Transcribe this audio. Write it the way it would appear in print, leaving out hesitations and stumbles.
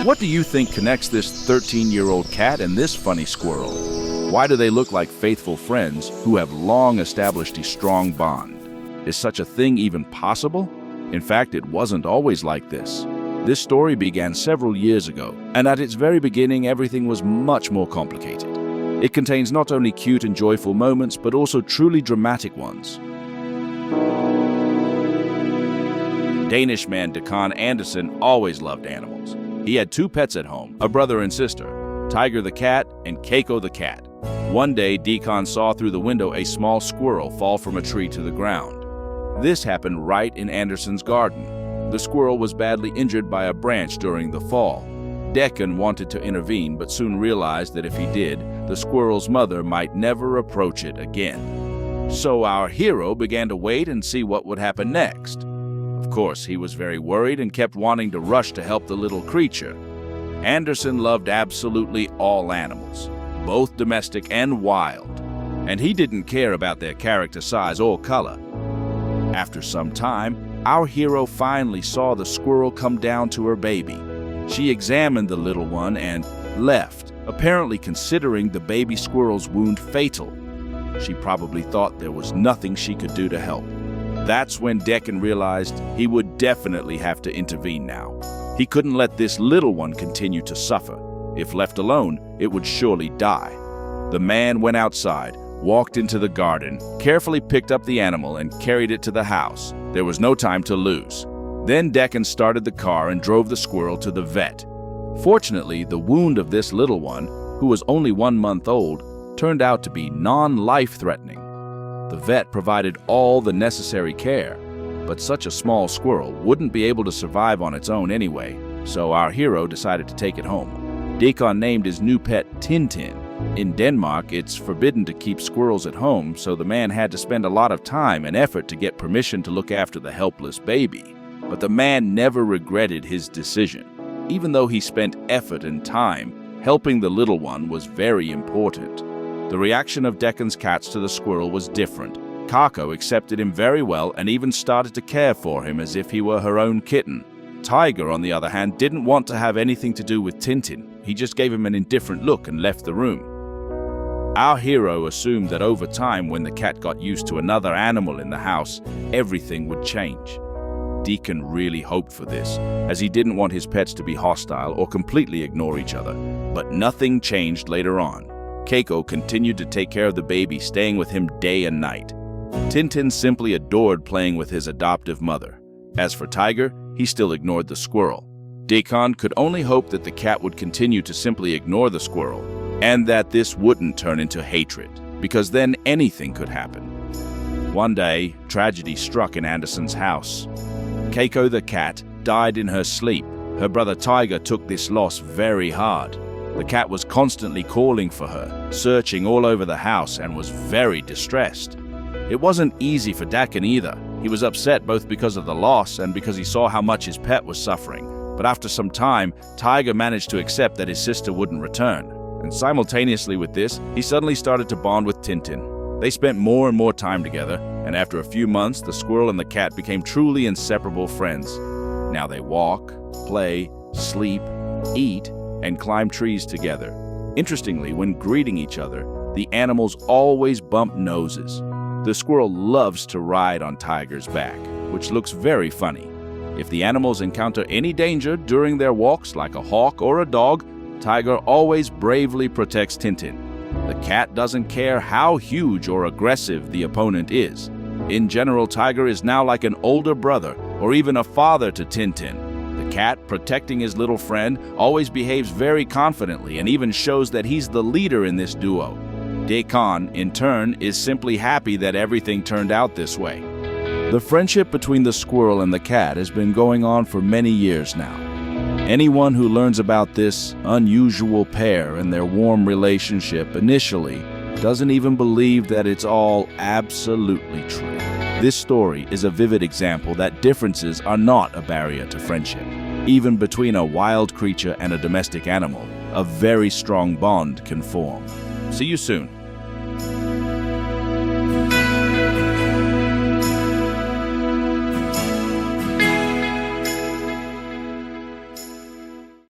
What do you think connects this 13-year-old cat and this funny squirrel? Why do they look like faithful friends who have long established a strong bond? Is such a thing even possible? In fact, it wasn't always like this. This story began several years ago, and at its very beginning, everything was much more complicated. It contains not only cute and joyful moments, but also truly dramatic ones. Danish man Dekon Andersen always loved animals. He had 2 pets at home, a brother and sister, Tiger the cat and Kako the cat. One day, Dekon saw through the window a small squirrel fall from a tree to the ground. This happened right in Andersen's garden. The squirrel was badly injured by a branch during the fall. Dekon wanted to intervene, but soon realized that if he did, the squirrel's mother might never approach it again. So our hero began to wait and see what would happen next. Of course, he was very worried and kept wanting to rush to help the little creature. Andersen loved absolutely all animals, both domestic and wild, and he didn't care about their character size or color. After some time, our hero finally saw the squirrel come down to her baby. She examined the little one and left, apparently considering the baby squirrel's wound fatal. She probably thought there was nothing she could do to help. That's when Dekon realized he would definitely have to intervene now. He couldn't let this little one continue to suffer. If left alone, it would surely die. The man went outside, walked into the garden, carefully picked up the animal and carried it to the house. There was no time to lose. Then Dekon started the car and drove the squirrel to the vet. Fortunately, the wound of this little one, who was only 1 month old, turned out to be non-life-threatening. The vet provided all the necessary care, but such a small squirrel wouldn't be able to survive on its own anyway, so our hero decided to take it home. Dekon named his new pet Tintin. In Denmark, it's forbidden to keep squirrels at home, so the man had to spend a lot of time and effort to get permission to look after the helpless baby. But the man never regretted his decision. Even though he spent effort and time, helping the little one was very important. The reaction of Dekon's cats to the squirrel was different. Kako accepted him very well and even started to care for him as if he were her own kitten. Tiger, on the other hand, didn't want to have anything to do with Tintin. He just gave him an indifferent look and left the room. Our hero assumed that over time, when the cat got used to another animal in the house, everything would change. Dekon really hoped for this, as he didn't want his pets to be hostile or completely ignore each other. But nothing changed later on. Kako continued to take care of the baby, staying with him day and night. Tintin simply adored playing with his adoptive mother. As for Tiger, he still ignored the squirrel. Dekon could only hope that the cat would continue to simply ignore the squirrel, and that this wouldn't turn into hatred, because then anything could happen. One day, tragedy struck in Andersen's house. Kako the cat died in her sleep. Her brother Tiger took this loss very hard. The cat was constantly calling for her, searching all over the house, and was very distressed. It wasn't easy for Dekon either. He was upset both because of the loss and because he saw how much his pet was suffering. But after some time, Tiger managed to accept that his sister wouldn't return. And simultaneously with this, he suddenly started to bond with Tintin. They spent more and more time together, and after a few months, the squirrel and the cat became truly inseparable friends. Now they walk, play, sleep, eat, and climb trees together. Interestingly, when greeting each other, the animals always bump noses. The squirrel loves to ride on Tiger's back, which looks very funny. If the animals encounter any danger during their walks, like a hawk or a dog, Tiger always bravely protects Tintin. The cat doesn't care how huge or aggressive the opponent is. In general, Tiger is now like an older brother or even a father to Tintin. The cat, protecting his little friend, always behaves very confidently and even shows that he's the leader in this duo. Dekon, in turn, is simply happy that everything turned out this way. The friendship between the squirrel and the cat has been going on for many years now. Anyone who learns about this unusual pair and their warm relationship initially doesn't even believe that it's all absolutely true. This story is a vivid example that differences are not a barrier to friendship. Even between a wild creature and a domestic animal, a very strong bond can form. See you soon.